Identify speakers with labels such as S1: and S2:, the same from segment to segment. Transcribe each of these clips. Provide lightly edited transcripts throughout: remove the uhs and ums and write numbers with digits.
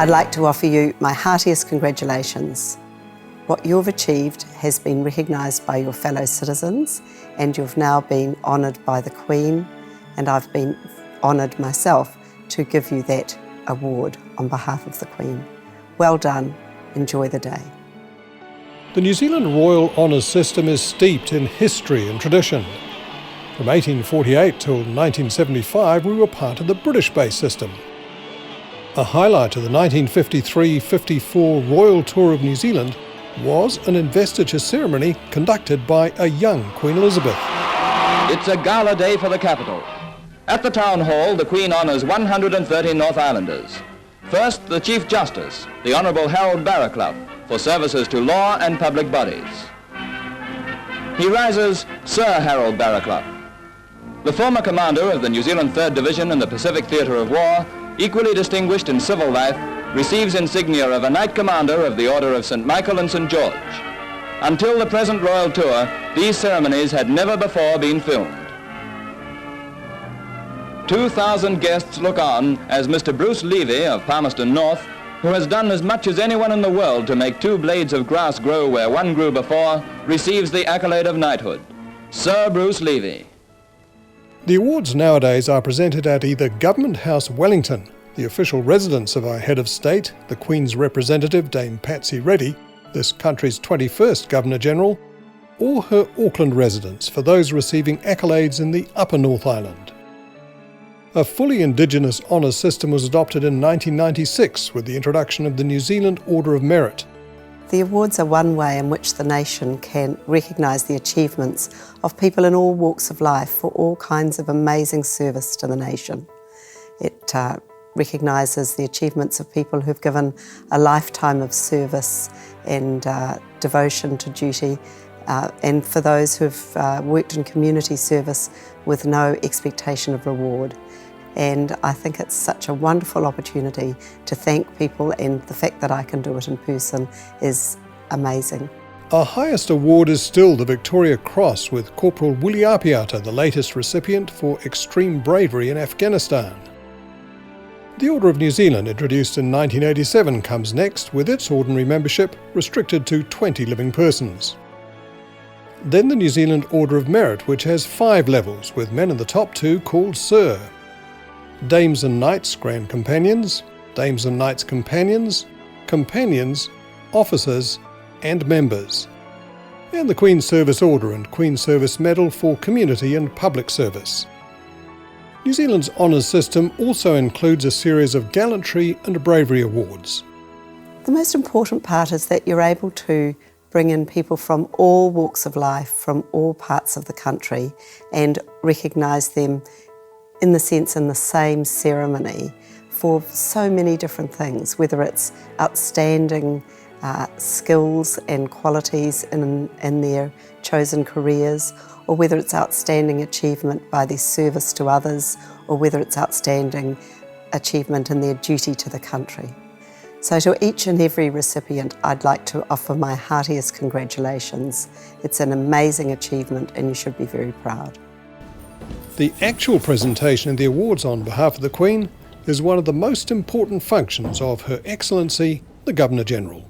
S1: I'd like to offer you my heartiest congratulations. What you've achieved has been recognised by your fellow citizens, and you've now been honoured by the Queen, and I've been honoured myself to give you that award on behalf of the Queen. Well done. Enjoy the day.
S2: The New Zealand Royal Honours System is steeped in history and tradition. From 1848 till 1975, we were part of the British-based system. A highlight of the 1953-54 Royal Tour of New Zealand was an investiture ceremony conducted by a young Queen Elizabeth.
S3: It's a gala day for the capital. At the Town Hall, the Queen honours 130 North Islanders. First, the Chief Justice, the Honourable Harold Barraclough, for services to law and public bodies. He rises Sir Harold Barraclough. The former commander of the New Zealand 3rd Division in the Pacific Theatre of War, equally distinguished in civil life, receives insignia of a Knight Commander of the Order of St. Michael and St. George. Until the present royal tour, these ceremonies had never before been filmed. 2,000 guests look on as Mr. Bruce Levy of Palmerston North, who has done as much as anyone in the world to make 2 blades of grass grow where one grew before, receives the accolade of knighthood. Sir Bruce Levy.
S2: The awards nowadays are presented at either Government House Wellington, the official residence of our head of state, the Queen's representative Dame Patsy Reddy, this country's 21st Governor-General, or her Auckland residence for those receiving accolades in the Upper North Island. A fully Indigenous honours system was adopted in 1996 with the introduction of the New Zealand Order of Merit.
S1: The awards are one way in which the nation can recognise the achievements of people in all walks of life for all kinds of amazing service to the nation. It recognises the achievements of people who've given a lifetime of service and devotion to duty, and for those who've worked in community service with no expectation of reward. And I think it's such a wonderful opportunity to thank people, and the fact that I can do it in person is amazing.
S2: Our highest award is still the Victoria Cross, with Corporal Willie Apiata the latest recipient for extreme bravery in Afghanistan. The Order of New Zealand, introduced in 1987, comes next, with its ordinary membership restricted to 20 living persons. Then the New Zealand Order of Merit, which has 5 levels, with men in the top 2 called Sir. Dames and Knights Grand Companions, Dames and Knights Companions, Companions, Officers and Members. And the Queen's Service Order and Queen's Service Medal for community and public service. New Zealand's honours system also includes a series of gallantry and bravery awards.
S1: The most important part is that you're able to bring in people from all walks of life, from all parts of the country, and recognise them in the same ceremony for so many different things, whether it's outstanding skills and qualities in their chosen careers, or whether it's outstanding achievement by their service to others, or whether it's outstanding achievement in their duty to the country. So to each and every recipient, I'd like to offer my heartiest congratulations. It's an amazing achievement and you should be very proud.
S2: The actual presentation of the awards on behalf of the Queen is one of the most important functions of Her Excellency, the Governor-General.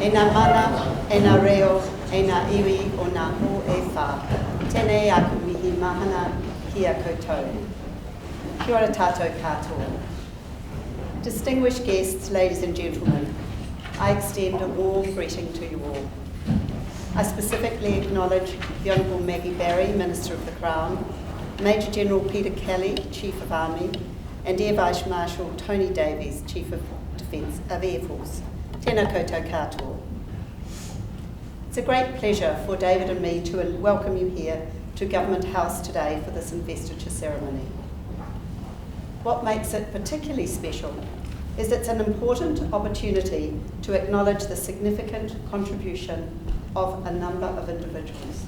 S1: E nā mana, e nā reo, e nā iwi o nā hō e whā. Tēnei aku mihi mahana ki a koutou. Kia ora tātou katoa. Distinguished guests, ladies and gentlemen, I extend a warm greeting to you all. I specifically acknowledge the Honourable Maggie Barry, Minister of the Crown, Major General Peter Kelly, Chief of Army, and Air Vice Marshal Tony Davies, Chief of Air Force. Tēnā koutou katoa. It's a great pleasure for David and me to welcome you here to Government House today for this investiture ceremony. What makes it particularly special is it's an important opportunity to acknowledge the significant contribution of a number of individuals.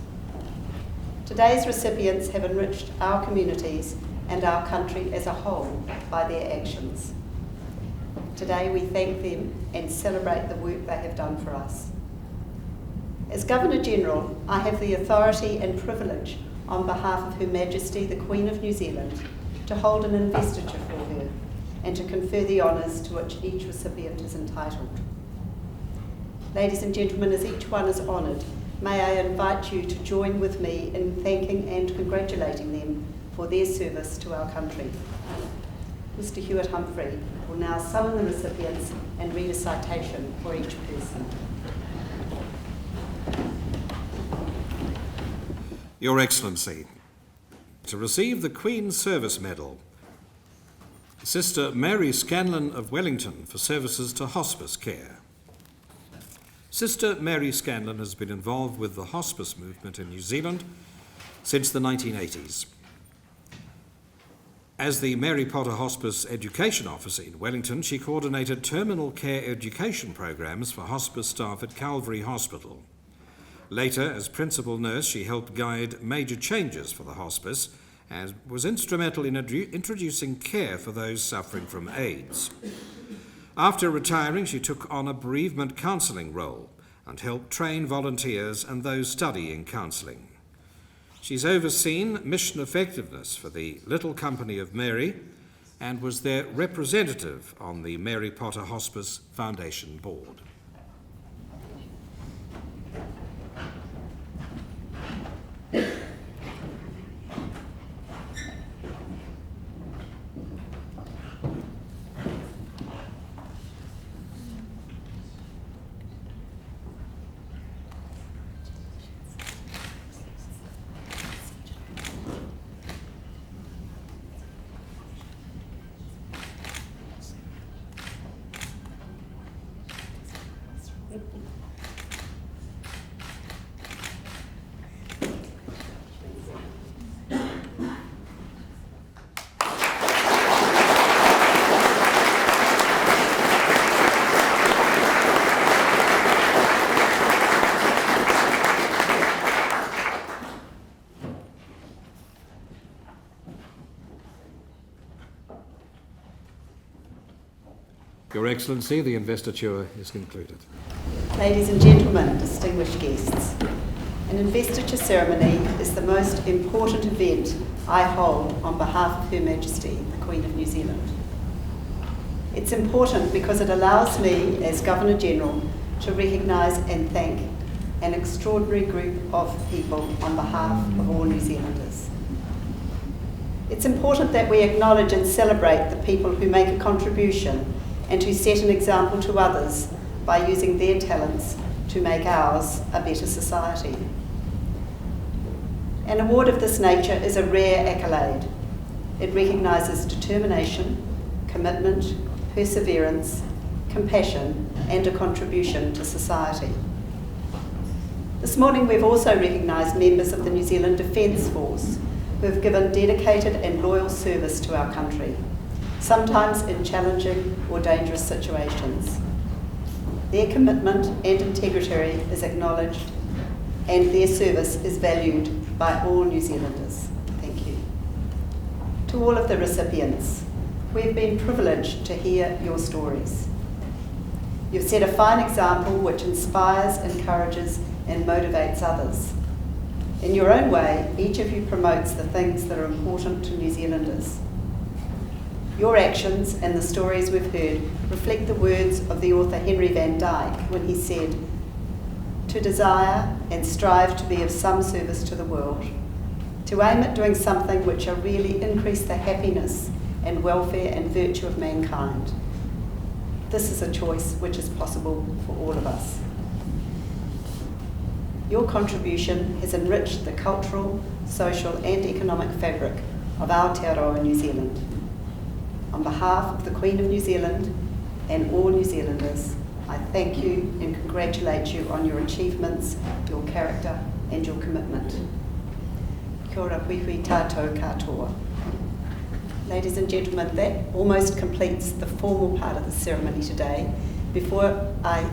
S1: Today's recipients have enriched our communities and our country as a whole by their actions. Today we thank them and celebrate the work they have done for us. As Governor-General, I have the authority and privilege on behalf of Her Majesty the Queen of New Zealand to hold an investiture for her and to confer the honours to which each recipient is entitled. Ladies and gentlemen, as each one is honoured, may I invite you to join with me in thanking and congratulating them for their service to our country. Mr. Hewitt Humphrey will now summon the recipients and read a citation for each person.
S4: Your Excellency, to receive the Queen's Service Medal, Sister Mary Scanlon of Wellington for services to hospice care. Sister Mary Scanlon has been involved with the hospice movement in New Zealand since the 1980s. As the Mary Potter Hospice Education Officer in Wellington, she coordinated terminal care education programs for hospice staff at Calvary Hospital. Later, as principal nurse, she helped guide major changes for the hospice and was instrumental in introducing care for those suffering from AIDS. After retiring, she took on a bereavement counselling role and helped train volunteers and those studying counselling. She's overseen mission effectiveness for the Little Company of Mary and was their representative on the Mary Potter Hospice Foundation Board. Your Excellency, the investiture is concluded.
S1: Ladies and gentlemen, distinguished guests, an investiture ceremony is the most important event I hold on behalf of Her Majesty, the Queen of New Zealand. It's important because it allows me, as Governor-General, to recognise and thank an extraordinary group of people on behalf of all New Zealanders. It's important that we acknowledge and celebrate the people who make a contribution and who set an example to others by using their talents to make ours a better society. An award of this nature is a rare accolade. It recognises determination, commitment, perseverance, compassion, and a contribution to society. This morning we've also recognised members of the New Zealand Defence Force who have given dedicated and loyal service to our country, sometimes in challenging or dangerous situations. Their commitment and integrity is acknowledged and their service is valued by all New Zealanders. Thank you. To all of the recipients, we've been privileged to hear your stories. You've set a fine example which inspires, encourages and motivates others. In your own way, each of you promotes the things that are important to New Zealanders. Your actions and the stories we've heard reflect the words of the author Henry van Dyke when he said, "To desire and strive to be of some service to the world, to aim at doing something which shall really increase the happiness and welfare and virtue of mankind. This is a choice which is possible for all of us." Your contribution has enriched the cultural, social and economic fabric of Aotearoa New Zealand. On behalf of the Queen of New Zealand and all New Zealanders, I thank you and congratulate you on your achievements, your character and your commitment. Kia ora hui tātou katoa. Ladies and gentlemen, that almost completes the formal part of the ceremony today. Before I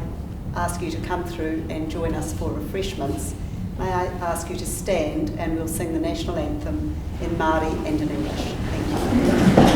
S1: ask you to come through and join us for refreshments, May I ask you to stand and we'll sing the national anthem in Māori and in English. Thank you.